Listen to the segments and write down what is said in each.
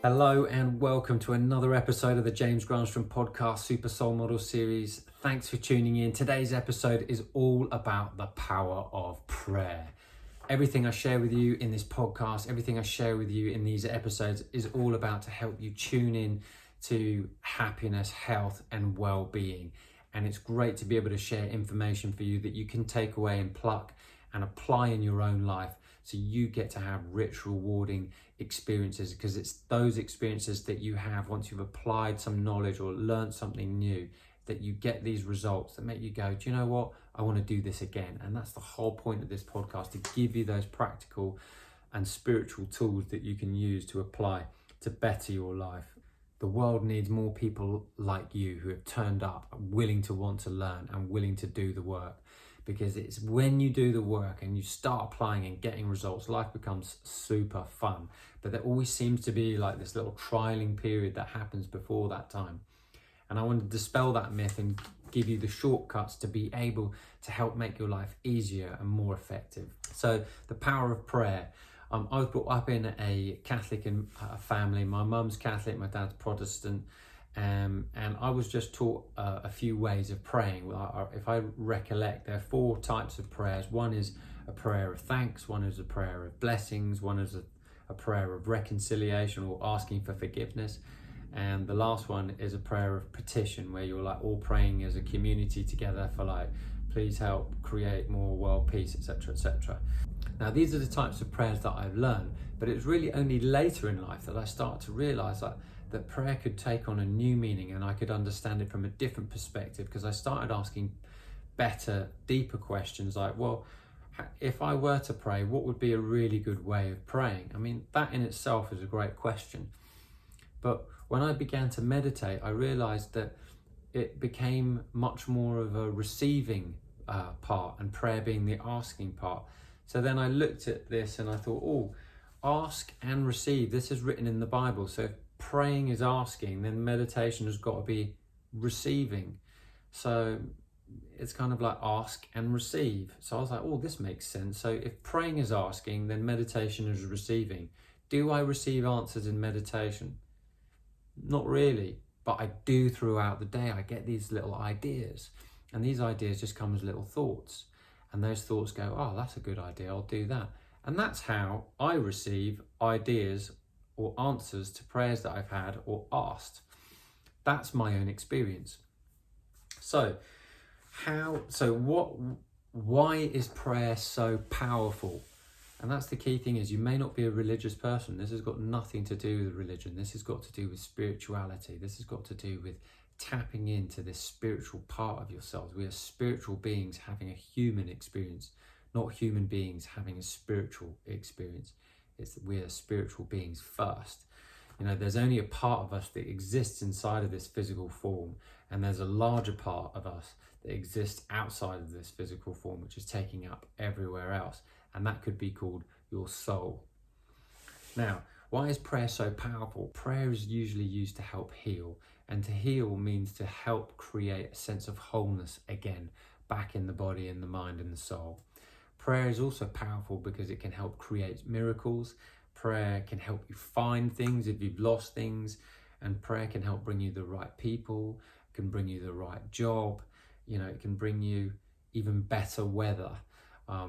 Hello and welcome to another episode of the James Granstrom Podcast Super Soul Model Series. Thanks for tuning in. Today's episode is all about the power of prayer. Everything I share with you in this podcast, everything I share with you in these episodes is all about to help you tune in to happiness, health and well-being. And it's great to be able to share information for you that you can take away and pluck and apply in your own life, so you get to have rich, rewarding experiences, because it's those experiences that you have once you've applied some knowledge or learned something new that you get these results that make you go, do you know what? I want to do this again. And that's the whole point of this podcast, to give you those practical and spiritual tools that you can use to apply to better your life. The world needs more people like you who have turned up, willing to want to learn and willing to do the work. Because it's when you do the work and you start applying and getting results, life becomes super fun. But there always seems to be like this little trialing period that happens before that time. And I want to dispel that myth and give you the shortcuts to be able to help make your life easier and more effective. So the power of prayer. I was brought up in a Catholic family. My mum's Catholic, my dad's Protestant. And I was just taught a few ways of praying. If I recollect, there are 4 types of prayers. One is a prayer of thanks, one is a prayer of blessings, one is a prayer of reconciliation or asking for forgiveness, and the last one is a prayer of petition, where you're like all praying as a community together for like, please help create more world peace, etc., etc. Now these are the types of prayers that I've learned, but it's really only later in life that I start to realize that prayer could take on a new meaning, and I could understand it from a different perspective, because I started asking better, deeper questions like, well, if I were to pray, what would be a really good way of praying? I mean, that in itself is a great question. But when I began to meditate, I realized that it became much more of a receiving part, and prayer being the asking part. So then I looked at this and I thought, oh, ask and receive. This is written in the Bible. So if praying is asking, then meditation has got to be receiving. So it's kind of like ask and receive. So I was like, oh, this makes sense. So if praying is asking, then meditation is receiving. Do I receive answers in meditation? Not really, but I do throughout the day. I get these little ideas, and these ideas just come as little thoughts. And those thoughts go, oh, that's a good idea, I'll do that. And that's how I receive ideas or answers to prayers that I've had or asked. That's my own experience. So why is prayer so powerful? And that's the key thing, is you may not be a religious person. This has got nothing to do with religion. This has got to do with spirituality. This has got to do with tapping into this spiritual part of yourselves. We are spiritual beings having a human experience, not human beings having a spiritual experience. It's that we are spiritual beings first. You know, there's only a part of us that exists inside of this physical form, and there's a larger part of us that exists outside of this physical form, which is taking up everywhere else, and that could be called your soul. Now, why is prayer so powerful? Prayer is usually used to help heal, and to heal means to help create a sense of wholeness again, back in the body and the mind and the soul. Prayer is also powerful because it can help create miracles. Prayer can help you find things if you've lost things, and prayer can help bring you the right people, can bring you the right job. You know, it can bring you even better weather.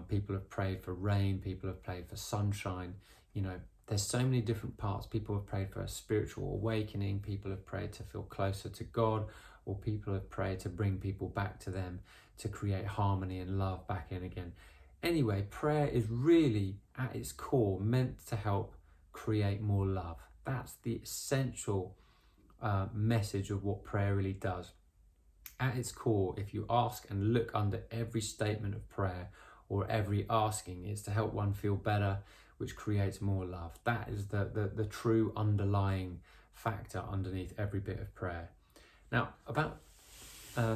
People have prayed for rain, people have prayed for sunshine. You know, there's so many different parts. People have prayed for a spiritual awakening, people have prayed to feel closer to God, or people have prayed to bring people back to them, to create harmony and love back in again. Anyway, prayer is really, at its core, meant to help create more love. That's the essential message of what prayer really does. At its core, if you ask and look under every statement of prayer or every asking, it's to help one feel better, which creates more love. That is the true underlying factor underneath every bit of prayer. Now, about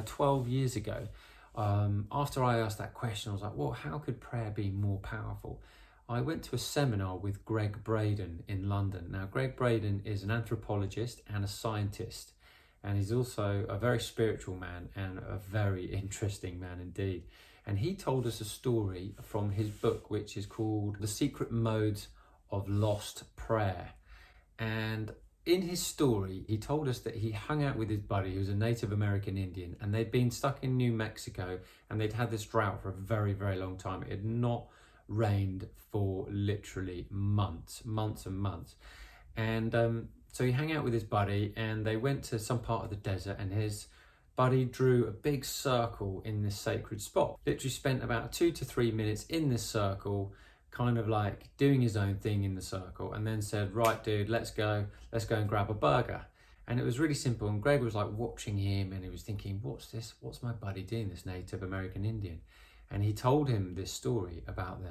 12 years ago, after I asked that question, I was like, well, how could prayer be more powerful? I went to a seminar with Greg Braden in London. Now, Greg Braden is an anthropologist and a scientist, and he's also a very spiritual man and a very interesting man indeed. And he told us a story from his book, which is called The Secret Modes of Lost Prayer. And in his story, he told us that he hung out with his buddy who was a Native American Indian, and they'd been stuck in New Mexico, and they'd had this drought for a very, very long time. It had not rained for literally months and months. And so he hung out with his buddy, and they went to some part of the desert, and his buddy drew a big circle in this sacred spot. Literally spent about 2 to 3 minutes in this circle, kind of like doing his own thing in the circle, and then said, right dude, let's go and grab a burger. And it was really simple, and Greg was like watching him, and he was thinking, what's my buddy doing, this Native American Indian? And he told him this story about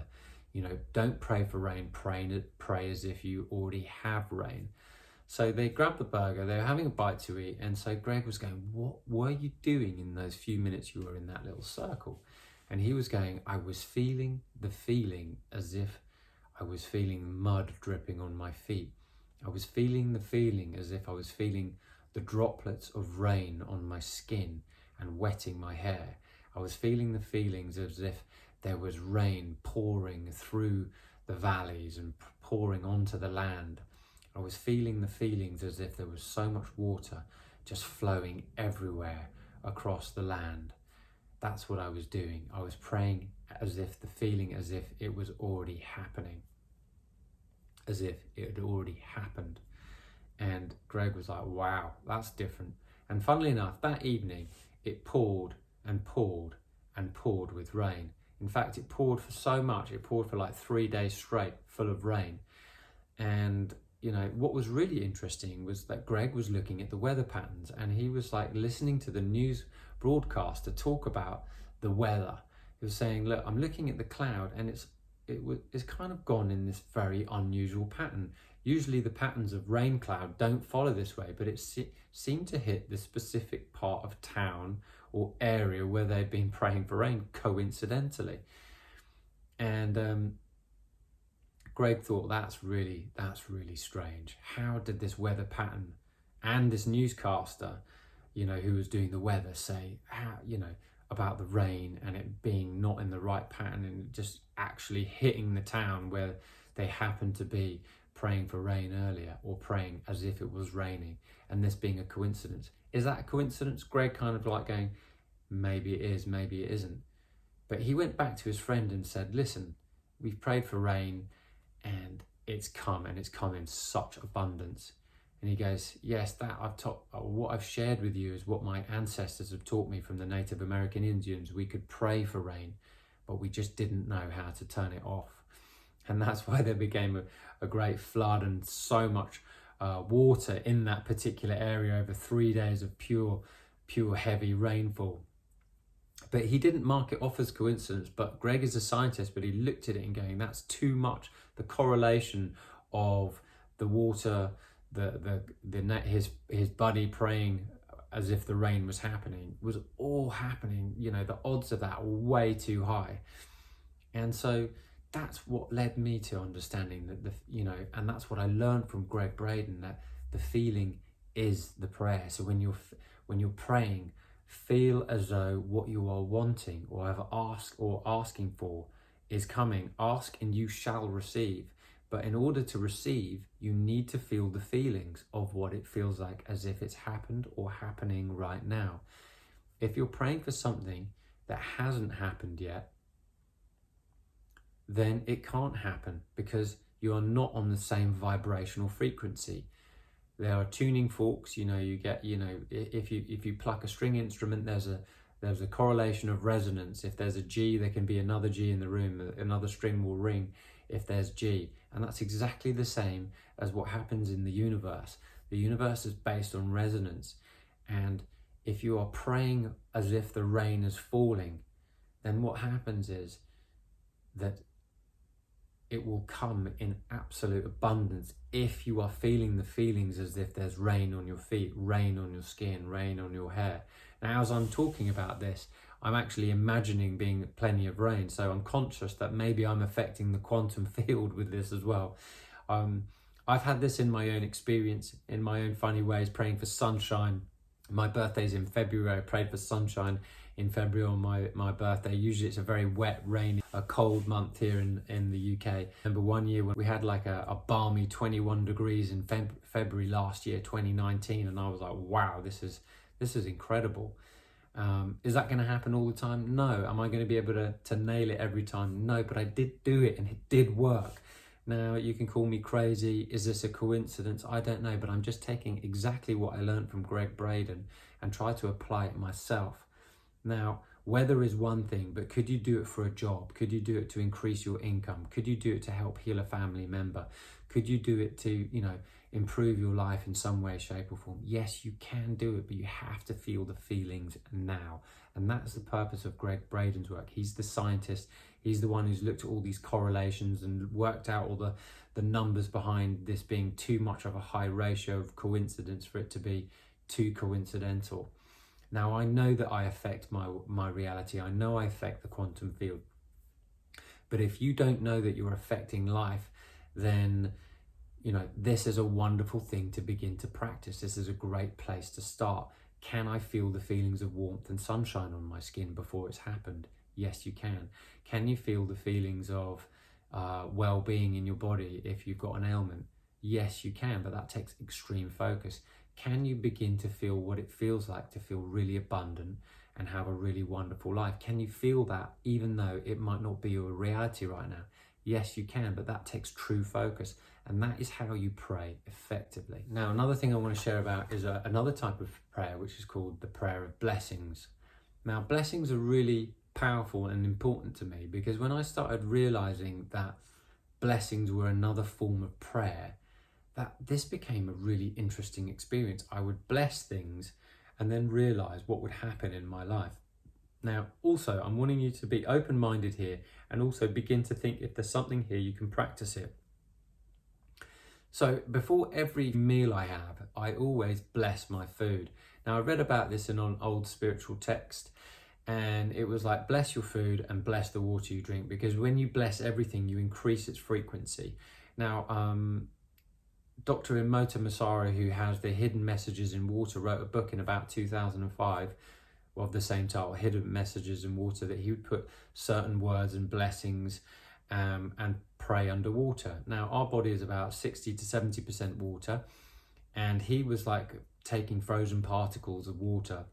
don't pray for rain, pray as if you already have rain. So they grabbed the burger, they were having a bite to eat, and so Greg was going, what were you doing in those few minutes you were in that little circle? And he was going, I was feeling the feeling as if I was feeling mud dripping on my feet. I was feeling the feeling as if I was feeling the droplets of rain on my skin and wetting my hair. I was feeling the feelings as if there was rain pouring through the valleys and pouring onto the land. I was feeling the feelings as if there was so much water just flowing everywhere across the land. That's what I was doing. I was praying as if it was already happening. As if it had already happened. And Greg was like, wow, that's different. And funnily enough, that evening, it poured and poured and poured with rain. In fact, it poured for so much, it poured for like 3 days straight, full of rain. And what was really interesting was that Greg was looking at the weather patterns, and he was like listening to the news broadcaster talk about the weather. He was saying, look, I'm looking at the cloud, and it's kind of gone in this very unusual pattern. Usually the patterns of rain cloud don't follow this way, but it seemed to hit the specific part of town or area where they'd been praying for rain coincidentally. And Greg thought, that's really strange. How did this weather pattern and this newscaster, who was doing the weather, say, about the rain and it being not in the right pattern and just actually hitting the town where they happened to be praying for rain earlier, or praying as if it was raining, and this being a coincidence? Is that a coincidence? Greg kind of like going, maybe it is, maybe it isn't. But he went back to his friend and said, listen, we've prayed for rain and it's come in such abundance. And he goes, yes, what I've shared with you is what my ancestors have taught me from the Native American Indians. We could pray for rain, but we just didn't know how to turn it off. And that's why there became a great flood and so much water in that particular area over 3 days of pure heavy rainfall. But he didn't mark it off as coincidence. But Greg is a scientist, but he looked at it and going, that's too much. The correlation of the water, his buddy praying as if the rain was happening, was all happening. The odds of that were way too high. And so that's what led me to understanding that and that's what I learned from Greg Braden, that the feeling is the prayer. So when you're praying, feel as though what you are wanting or have asked or asking for is coming. Ask and you shall receive. But in order to receive, you need to feel the feelings of what it feels like as if it's happened or happening right now. If you're praying for something that hasn't happened yet, then it can't happen because you are not on the same vibrational frequency. There are tuning forks, you get, if you pluck a string instrument, there's a correlation of resonance. If there's a G, there can be another G in the room, another string will ring if there's G. And that's exactly the same as what happens in the universe. The universe is based on resonance. And if you are praying as if the rain is falling, then what happens is that it will come in absolute abundance if you are feeling the feelings as if there's rain on your feet, rain on your skin, rain on your hair. Now, as I'm talking about this, I'm actually imagining being plenty of rain. So I'm conscious that maybe I'm affecting the quantum field with this as well. I've had this in my own experience, in my own funny ways, praying for sunshine. My birthday's in February. I prayed for sunshine in February on my birthday. Usually it's a very wet, rainy, a cold month here in the UK. I remember one year when we had like a balmy 21 degrees in February last year, 2019, and I was like, wow, this is incredible. Is that going to happen all the time? No. Am I going to be able to nail it every time? No, but I did do it and it did work. Now, you can call me crazy. Is this a coincidence? I don't know, but I'm just taking exactly what I learned from Greg Braden and try to apply it myself. Now, weather is one thing, but could you do it for a job? Could you do it to increase your income? Could you do it to help heal a family member? Could you do it to, improve your life in some way, shape or form? Yes, you can do it, but you have to feel the feelings now. And that's the purpose of Greg Braden's work. He's the scientist. He's the one who's looked at all these correlations and worked out all the numbers behind this being too much of a high ratio of coincidence for it to be too coincidental. Now, I know that I affect my reality. I know I affect the quantum field. But if you don't know that you're affecting life, then this is a wonderful thing to begin to practice. This is a great place to start. Can I feel the feelings of warmth and sunshine on my skin before it's happened? Yes, you can. Can you feel the feelings of well-being in your body if you've got an ailment? Yes, you can, but that takes extreme focus. Can you begin to feel what it feels like to feel really abundant and have a really wonderful life? Can you feel that even though it might not be your reality right now? Yes, you can, but that takes true focus. And that is how you pray effectively. Now, another thing I want to share about is another type of prayer, which is called the prayer of blessings. Now, blessings are really powerful and important to me because when I started realizing that blessings were another form of prayer, that this became a really interesting experience. I would bless things and then realize what would happen in my life. Now, also, I'm wanting you to be open-minded here and also begin to think if there's something here you can practice it. So before every meal I have, I always bless my food. Now, I read about this in an old spiritual text, and it was like, bless your food and bless the water you drink, because when you bless everything, you increase its frequency. Now, Dr. Emoto Masaru, who has the Hidden Messages in Water, wrote a book in about 2005 of the same title, Hidden Messages in Water, that he would put certain words and blessings and pray underwater. Now, our body is about 60 to 70% water, and he was like taking frozen particles of water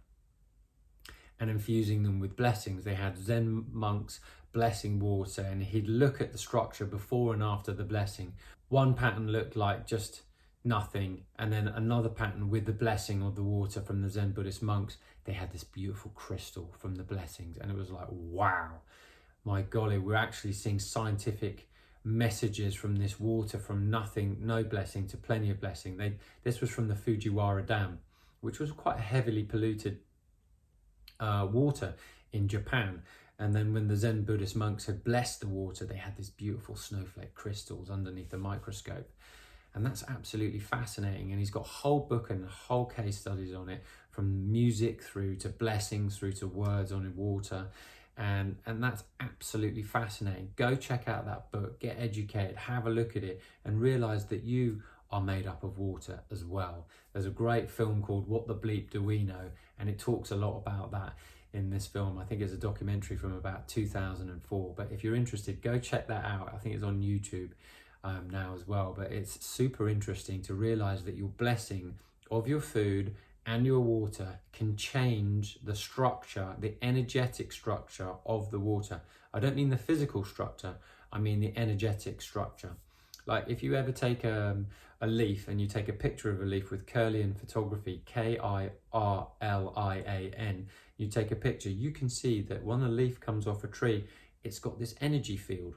and infusing them with blessings. They had Zen monks blessing water, and he'd look at the structure before and after the blessing. One pattern looked like just nothing, and then another pattern with the blessing of the water from the Zen Buddhist monks. They had this beautiful crystal from the blessings, and it was like, wow, my golly, we're actually seeing scientific messages from this water, from nothing, no blessing, to plenty of blessing. This was from the Fujiwara Dam, which was quite heavily polluted water in Japan. And then when the Zen Buddhist monks had blessed the water, they had these beautiful snowflake crystals underneath the microscope. And that's absolutely fascinating. And he's got a whole book and whole case studies on it, from music through to blessings, through to words on water. And that's absolutely fascinating. Go check out that book, get educated, have a look at it, and realize that you are made up of water as well. There's a great film called What the Bleep Do We Know? And it talks a lot about that in this film. I think it's a documentary from about 2004. But if you're interested, go check that out. I think it's on YouTube now as well. But it's super interesting to realize that your blessing of your food and your water can change the structure, the energetic structure of the water. I don't mean the physical structure, I mean the energetic structure. Like if you ever take a leaf and you take a picture of a leaf with Kirlian photography, Kirlian, you take a picture, you can see that when a leaf comes off a tree, it's got this energy field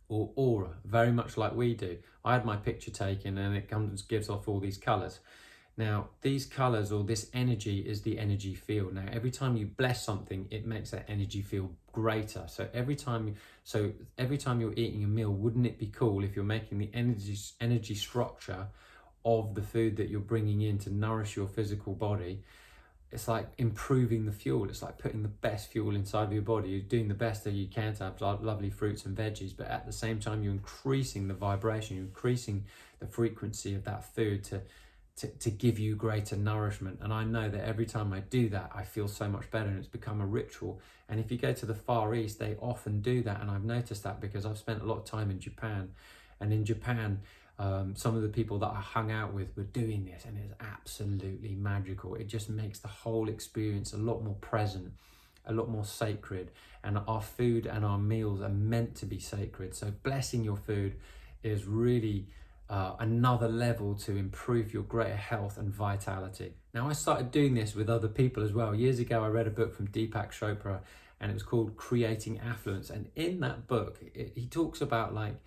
or aura, very much like we do. I had my picture taken and it gives off all these colors. Now, these colors or this energy is the energy field. Now, every time you bless something, it makes that energy field greater. So every time you're eating a meal, wouldn't it be cool if you're making the energy structure of the food that you're bringing in to nourish your physical body? It's like improving the fuel. It's like putting the best fuel inside of your body. You're doing the best that you can to have lovely fruits and veggies, but at the same time, you're increasing the vibration, you're increasing the frequency of that food to to give you greater nourishment. And I know that every time I do that, I feel so much better, and it's become a ritual. And if you go to the Far East, they often do that. And I've noticed that because I've spent a lot of time in Japan. And in Japan, some of the people that I hung out with were doing this, and it's absolutely magical. It just makes the whole experience a lot more present, a lot more sacred. And our food and our meals are meant to be sacred. So blessing your food is really another level to improve your greater health and vitality. Now, I started doing this with other people as well. Years ago, I read a book from Deepak Chopra, and it was called Creating Affluence. And in that book, he talks about like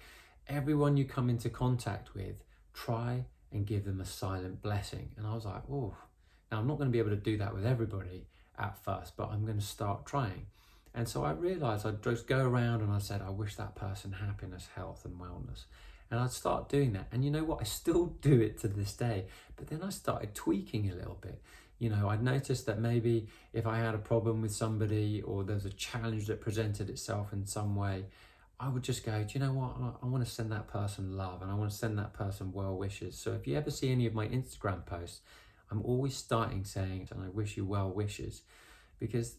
everyone you come into contact with, try and give them a silent blessing. And I was like, oh, now I'm not going to be able to do that with everybody at first, but I'm going to start trying. And so I realized I'd just go around and I said, I wish that person happiness, health and wellness. And I'd start doing that. And you know what? I still do it to this day. But then I started tweaking a little bit. You know, I'd noticed that maybe if I had a problem with somebody or there's a challenge that presented itself in some way, I would just go, do you know what? I want to send that person love, and I want to send that person well wishes. So if you ever see any of my Instagram posts, I'm always starting saying, and I wish you well wishes, because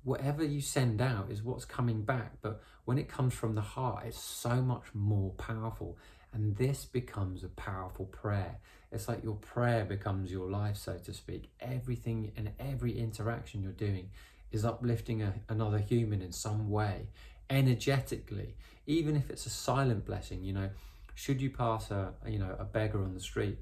whatever you send out is what's coming back. But when it comes from the heart, it's so much more powerful. And this becomes a powerful prayer. It's like your prayer becomes your life, so to speak. Everything and every interaction you're doing is uplifting another human in some way, energetically, even if it's a silent blessing. You know, should you pass a beggar on the street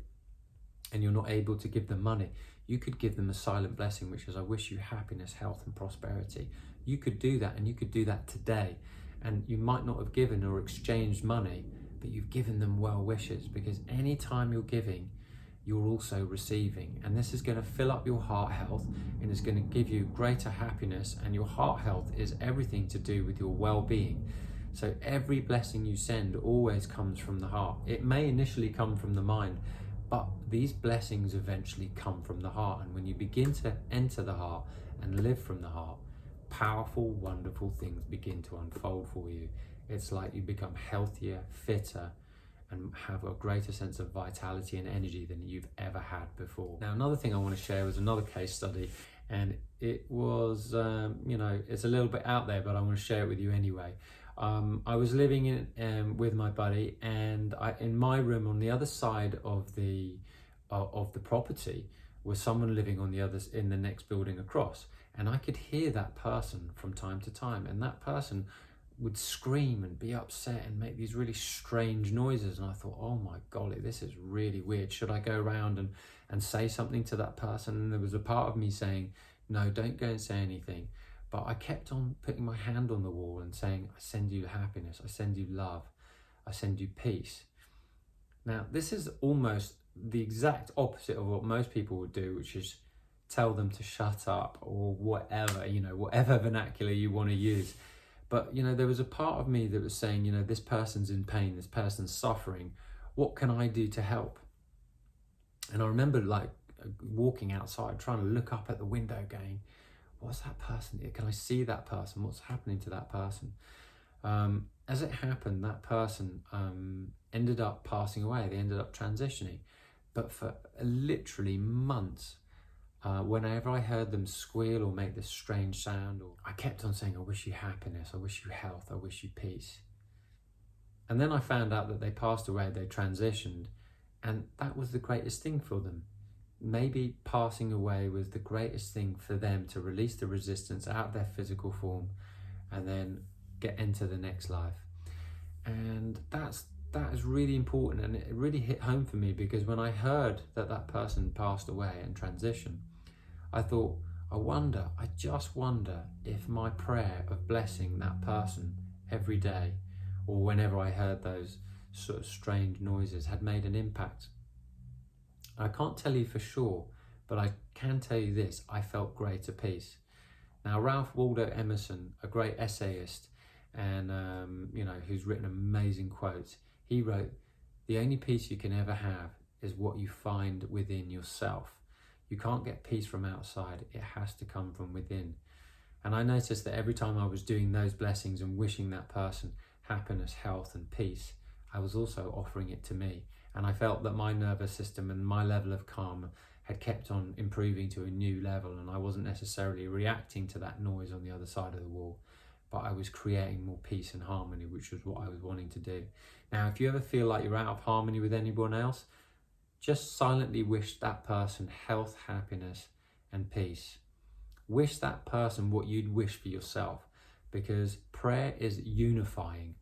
and you're not able to give them money, you could give them a silent blessing, which is, I wish you happiness, health and prosperity. You could do that, and you could do that today. And you might not have given or exchanged money, but you've given them well wishes, because anytime you're giving, you're also receiving. And this is going to fill up your heart health, and it's going to give you greater happiness. And your heart health is everything to do with your well-being. So every blessing you send always comes from the heart. It may initially come from the mind, but these blessings eventually come from the heart. And when you begin to enter the heart and live from the heart, powerful, wonderful things begin to unfold for you. It's like you become healthier, fitter, and have a greater sense of vitality and energy than you've ever had before. Now, another thing I want to share was another case study, and it was, it's a little bit out there, but I want to share it with you anyway. I was living with my buddy, and in my room on the other side of the property was someone living in the next building across, and I could hear that person from time to time, and that person would scream and be upset and make these really strange noises. And I thought, oh my golly, this is really weird. Should I go around and say something to that person? And there was a part of me saying, no, don't go and say anything. But I kept on putting my hand on the wall and saying, I send you happiness, I send you love, I send you peace. Now, this is almost the exact opposite of what most people would do, which is tell them to shut up or whatever, whatever vernacular you want to use. But, there was a part of me that was saying, this person's in pain, this person's suffering. What can I do to help? And I remember walking outside, trying to look up at the window going, what's that person? Can I see that person? What's happening to that person? As it happened, that person ended up passing away. They ended up transitioning. But for literally months, whenever I heard them squeal or make this strange sound, I kept on saying, I wish you happiness, I wish you health, I wish you peace. And then I found out that they passed away, they transitioned, and that was the greatest thing for them. Maybe passing away was the greatest thing for them, to release the resistance out of their physical form and then into the next life. And that is really important, and it really hit home for me, because when I heard that person passed away and transitioned, I thought, I just wonder if my prayer of blessing that person every day, or whenever I heard those sort of strange noises, had made an impact. I can't tell you for sure, but I can tell you this, I felt greater peace. Now, Ralph Waldo Emerson, a great essayist, and who's written amazing quotes, he wrote, the only peace you can ever have is what you find within yourself. You can't get peace from outside, it has to come from within. And I noticed that every time I was doing those blessings and wishing that person happiness, health and peace, I was also offering it to me. And I felt that my nervous system and my level of calm had kept on improving to a new level, and I wasn't necessarily reacting to that noise on the other side of the wall, but I was creating more peace and harmony, which was what I was wanting to do. Now, if you ever feel like you're out of harmony with anyone else, just silently wish that person health, happiness, and peace. Wish that person what you'd wish for yourself, because prayer is unifying.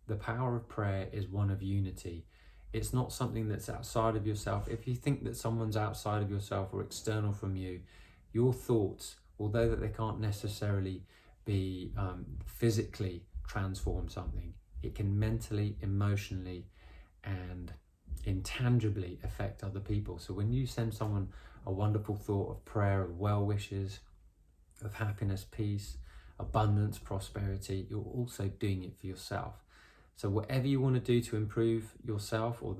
The power of prayer is one of unity. It's not something that's outside of yourself. If you think that someone's outside of yourself or external from you, your thoughts, although that they can't necessarily be physically transform something, it can mentally, emotionally, and intangibly affect other people. So when you send someone a wonderful thought of prayer, of well wishes, of happiness, peace, abundance, prosperity, you're also doing it for yourself. So whatever you want to do to improve yourself or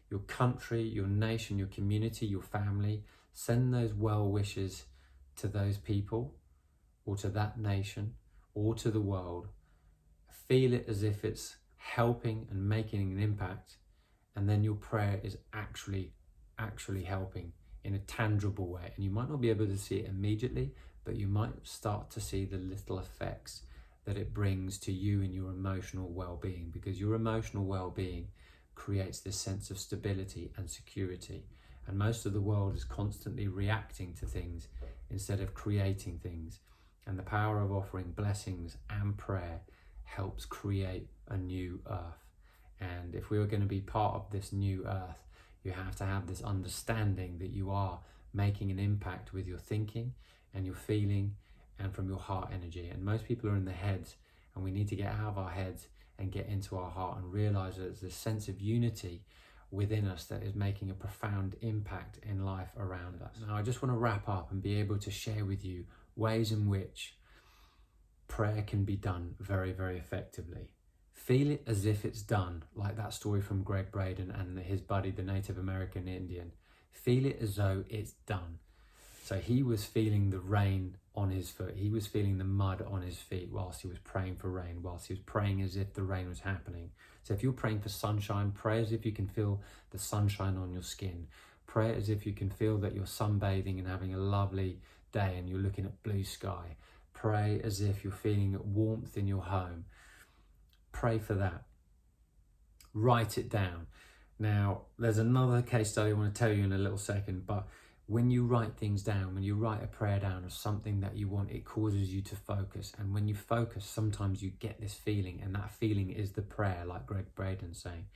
your country, your nation, your community, your family, send those well wishes to those people or to that nation or to the world. Feel it as if it's helping and making an impact, and then your prayer is actually helping in a tangible way. And you might not be able to see it immediately, but you might start to see the little effects that it brings to you and your emotional well-being, because your emotional well-being creates this sense of stability and security. And most of the world is constantly reacting to things instead of creating things. And the power of offering blessings and prayer helps create a new earth. And if we are going to be part of this new earth, you have to have this understanding that you are making an impact with your thinking and your feeling and from your heart energy. And most people are in their heads, and we need to get out of our heads and get into our heart and realize that there's this sense of unity within us that is making a profound impact in life around us. Now, I just want to wrap up and be able to share with you ways in which prayer can be done very, very effectively. Feel it as if it's done, like that story from Greg Braden and his buddy, the Native American Indian. Feel it as though it's done. So he was feeling the rain on his foot. He was feeling the mud on his feet whilst he was praying for rain, whilst he was praying as if the rain was happening. So if you're praying for sunshine, pray as if you can feel the sunshine on your skin. Pray as if you can feel that you're sunbathing and having a lovely day and you're looking at blue sky. Pray as if you're feeling warmth in your home. Pray for that. Write it down. Now, there's another case study I want to tell you in a little second, but when you write things down, when you write a prayer down of something that you want, it causes you to focus. And when you focus, sometimes you get this feeling, and that feeling is the prayer, like Greg Braden's saying.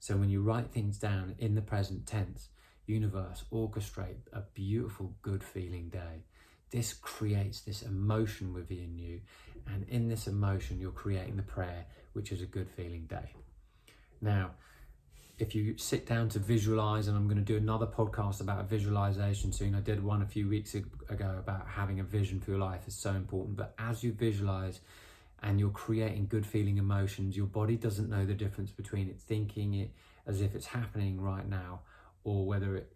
So when you write things down in the present tense, universe, orchestrate a beautiful, good feeling day. This creates this emotion within you, and in this emotion, you're creating the prayer, which is a good feeling day. Now, if you sit down to visualize, and I'm going to do another podcast about visualization soon. I did one a few weeks ago about having a vision for your life is so important. But as you visualize and you're creating good feeling emotions, your body doesn't know the difference between it thinking it as if it's happening right now or whether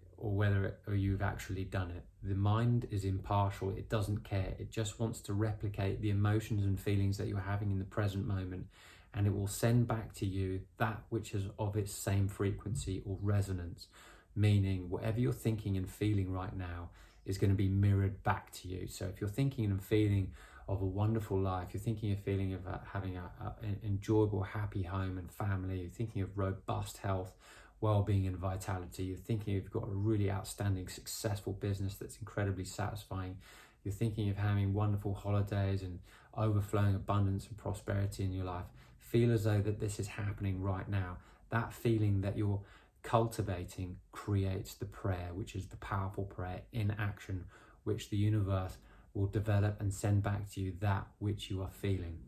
you've actually done it. The mind is impartial. It doesn't care. It just wants to replicate the emotions and feelings that you're having in the present moment. And it will send back to you that which is of its same frequency or resonance, meaning whatever you're thinking and feeling right now is going to be mirrored back to you. So if you're thinking and feeling of a wonderful life, you're thinking of feeling of having an enjoyable, happy home and family, you're thinking of robust health, well-being and vitality, you're thinking you've got a really outstanding, successful business that's incredibly satisfying, you're thinking of having wonderful holidays and overflowing abundance and prosperity in your life. Feel as though that this is happening right now. That feeling that you're cultivating creates the prayer, which is the powerful prayer in action, which the universe will develop and send back to you that which you are feeling.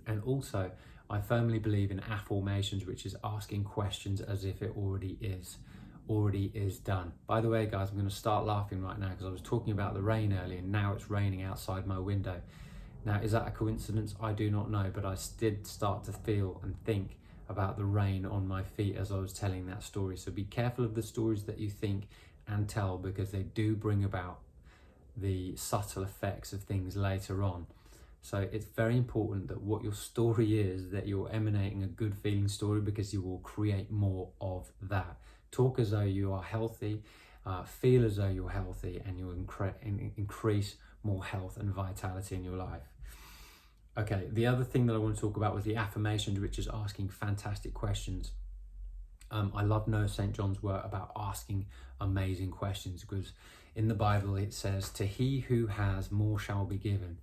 And also, I firmly believe in affirmations, which is asking questions as if it already is done. By the way, guys, I'm going to start laughing right now because I was talking about the rain earlier and now it's raining outside my window. Now, is that a coincidence? I do not know, but I did start to feel and think about the rain on my feet as I was telling that story. So be careful of the stories that you think and tell, because they do bring about the subtle effects of things later on. So it's very important that what your story is, that you're emanating a good feeling story, because you will create more of that. Talk as though you are healthy, feel as though you're healthy, and you'll increase more health and vitality in your life. Okay, the other thing that I want to talk about was the affirmations, which is asking fantastic questions. I love Noah St. John's work about asking amazing questions, because in the Bible it says, to he who has, more shall be given,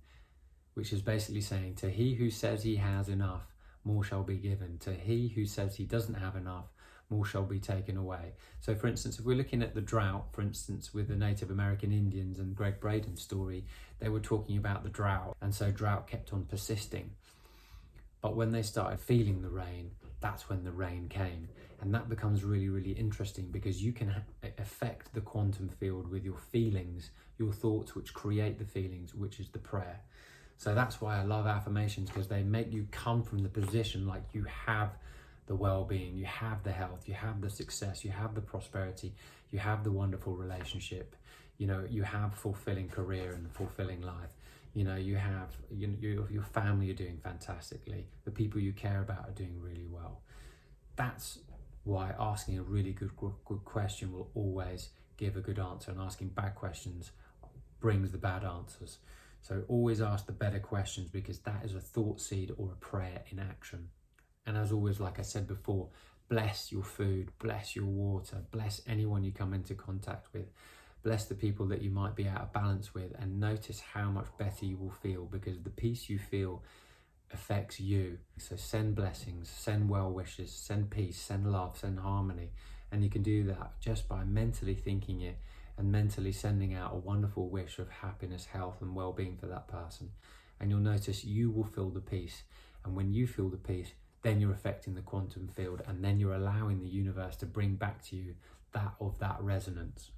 which is basically saying, to he who says he has enough, more shall be given. To he who says he doesn't have enough, more shall be taken away. So for instance, if we're looking at the drought, for instance, with the Native American Indians and Greg Braden's story, they were talking about the drought, and so drought kept on persisting. But when they started feeling the rain, that's when the rain came. And that becomes really, really interesting, because you can affect the quantum field with your feelings, your thoughts, which create the feelings, which is the prayer. So that's why I love affirmations, because they make you come from the position like you have the well-being, you have the health, you have the success, you have the prosperity, you have the wonderful relationship, you have fulfilling career and fulfilling life. You have your family are doing fantastically, the people you care about are doing really well. That's why asking a really good question will always give a good answer, and asking bad questions brings the bad answers. So always ask the better questions, because that is a thought seed or a prayer in action. And as always, like I said before, bless your food, bless your water, bless anyone you come into contact with, bless the people that you might be out of balance with, and notice how much better you will feel, because the peace you feel affects you. So send blessings, send well wishes, send peace, send love, send harmony. And you can do that just by mentally thinking it and mentally sending out a wonderful wish of happiness, health and well-being for that person. And you'll notice you will feel the peace. And when you feel the peace, then you're affecting the quantum field, and then you're allowing the universe to bring back to you that resonance.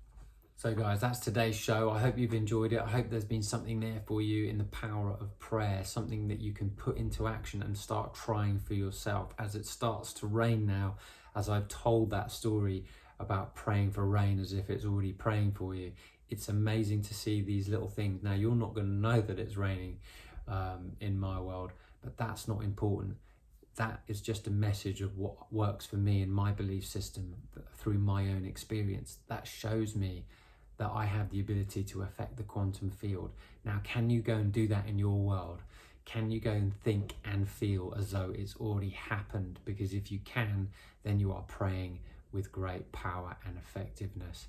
So guys, that's today's show. I hope you've enjoyed it. I hope there's been something there for you in the power of prayer, something that you can put into action and start trying for yourself as it starts to rain now, as I've told that story about praying for rain as if it's already praying for you. It's amazing to see these little things. Now, you're not going to know that it's raining in my world, but that's not important. That is just a message of what works for me in my belief system through my own experience. That shows me that I have the ability to affect the quantum field. Now, can you go and do that in your world? Can you go and think and feel as though it's already happened? Because if you can, then you are praying with great power and effectiveness.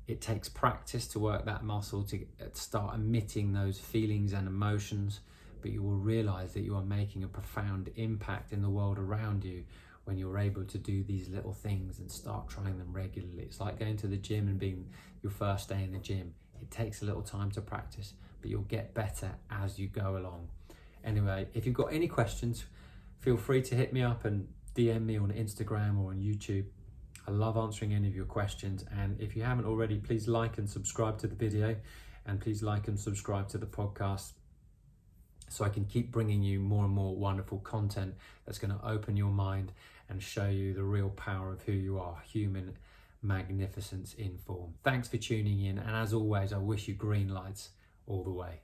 It takes practice to work that muscle, to start emitting those feelings and emotions, but you will realize that you are making a profound impact in the world around you when you're able to do these little things and start trying them regularly. It's like going to the gym and being your first day in the gym. It takes a little time to practice, but you'll get better as you go along. Anyway, if you've got any questions, feel free to hit me up and DM me on Instagram or on YouTube. I love answering any of your questions. And if you haven't already, please like and subscribe to the video, and please like and subscribe to the podcast, so I can keep bringing you more and more wonderful content that's going to open your mind and show you the real power of who you are, human magnificence in form. Thanks for tuning in. And as always, I wish you green lights all the way.